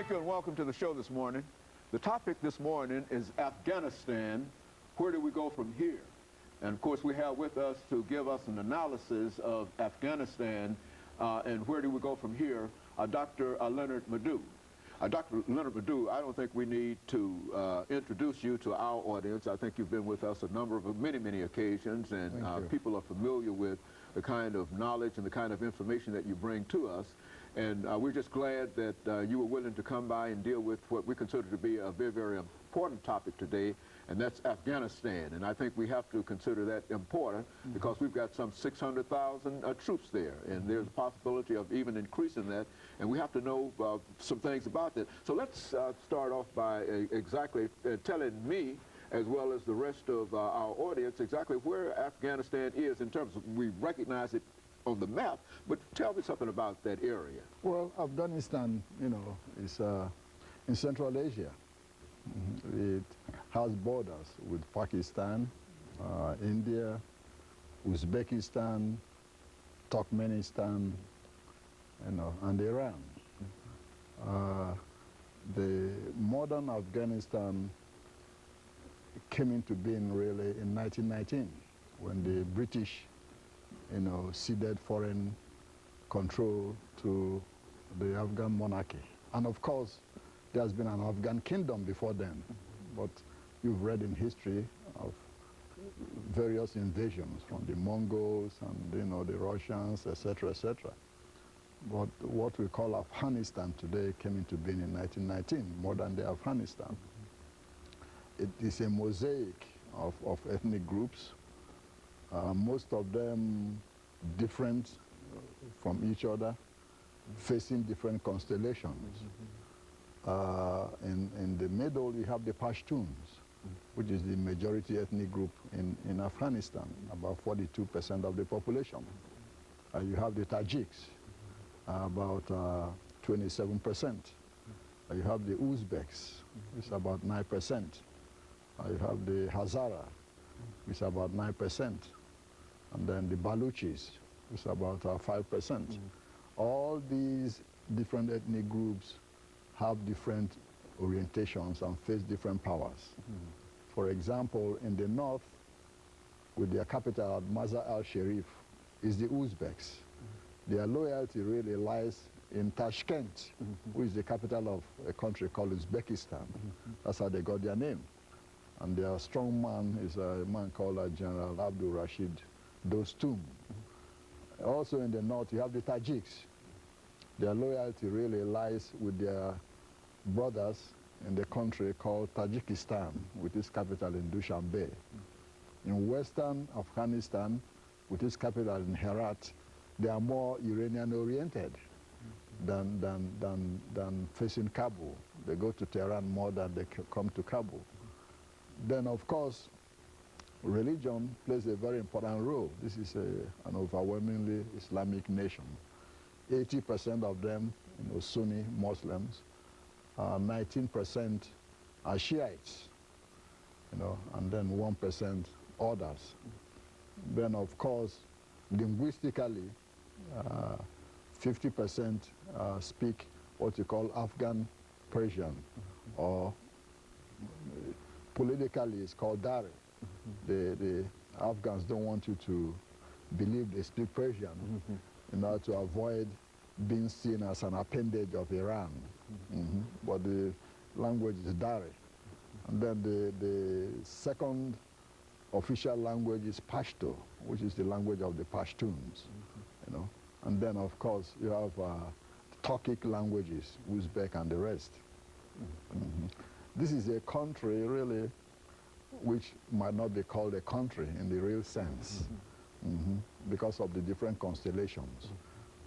Thank you and welcome to the show this morning. The topic this morning is Afghanistan. Where do we go from here? And of course we have with us to give us an analysis of Afghanistan and where do we go from here, Dr. LMadu1. Dr. LMadu1, I don't think we need to introduce you to our audience. I think you've been with us a number of many occasions, and people are familiar with the kind of knowledge and the kind of information that you bring to us. And we're just glad that you were willing to come by and deal with what we consider to be a very important topic today, and that's Afghanistan. And I think we have to consider that important because we've got some 600,000 troops there, and there's a possibility of even increasing that, and we have to know some things about that. So let's start off by exactly telling me, as well as the rest of our audience, exactly where Afghanistan is in terms of, we recognize it on the map, but tell me something about that area. Well, Afghanistan, you know, is in Central Asia. It has borders with Pakistan, India, Uzbekistan, Turkmenistan, you know, and Iran. The modern Afghanistan came into being really in 1919 when the British, you know, ceded foreign control to the Afghan monarchy. And of course, there's been an Afghan kingdom before then, but you've read in history of various invasions from the Mongols and, you know, the Russians, etc., etc. But what we call Afghanistan today came into being in 1919, modern-day Afghanistan. It is a mosaic of ethnic groups, most of them different from each other, facing different constellations. In the middle, you have the Pashtuns, which is the majority ethnic group in Afghanistan, about 42% of the population. You have the Tajiks, about 27%. You have the Uzbeks, which is about 9%. You have the Hazara, which is about 9%. And then the Baluchis, which is about 5%. All these different ethnic groups have different orientations and face different powers. For example, in the north, with their capital at Mazar al-Sharif, is the Uzbeks. Their loyalty really lies in Tashkent, which is the capital of a country called Uzbekistan. That's how they got their name. And their strong man is a man called General Abdul Rashid Dostum. Also in the north, you have the Tajiks. Their loyalty really lies with their brothers in the country called Tajikistan, with its capital in Dushanbe. In western Afghanistan, with its capital in Herat, they are more Iranian-oriented than facing Kabul. They go to Tehran more than they come to Kabul. Then, of course, religion plays a very important role. This is an overwhelmingly Islamic nation. 80% of them, you know, Sunni Muslims, 19% are Shiites, you know, and then 1% others. Then, of course, linguistically, 50% speak what you call Afghan Persian, or politically it's called Dari. The Afghans don't want you to believe they speak Persian in order to avoid being seen as an appendage of Iran. But the language is Dari. And then the second official language is Pashto, which is the language of the Pashtuns. You know. And then, of course, you have Turkic languages, Uzbek and the rest. This is a country, really, which might not be called a country in the real sense, because of the different constellations.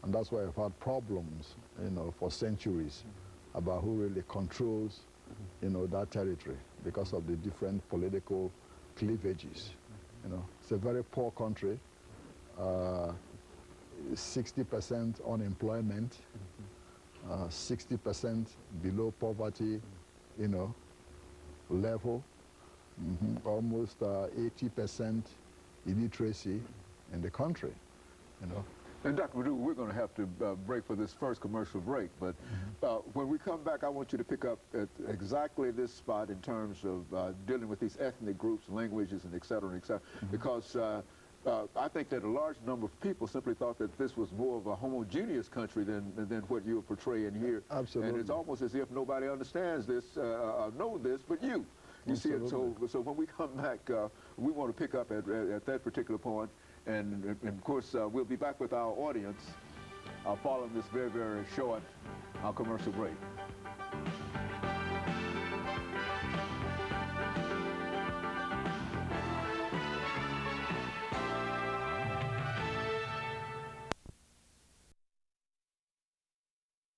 And that's why I've had problems, you know, for centuries about who really controls, you know, that territory, because of the different political cleavages. You know, it's a very poor country, 60% unemployment, 60% below poverty, you know, level, almost 80% illiteracy in the country, you know. And Dr. LMadu, we're going to have to break for this first commercial break, but when we come back, I want you to pick up at exactly this spot in terms of dealing with these ethnic groups, languages, and et cetera, because I think that a large number of people simply thought that this was more of a homogeneous country than what you're portraying here. Absolutely. And it's almost as if nobody understands this, know this, but you. You see it, so when we come back, we want to pick up at that particular point. And of course, we'll be back with our audience following this very, very short commercial break.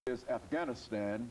Is Afghanistan.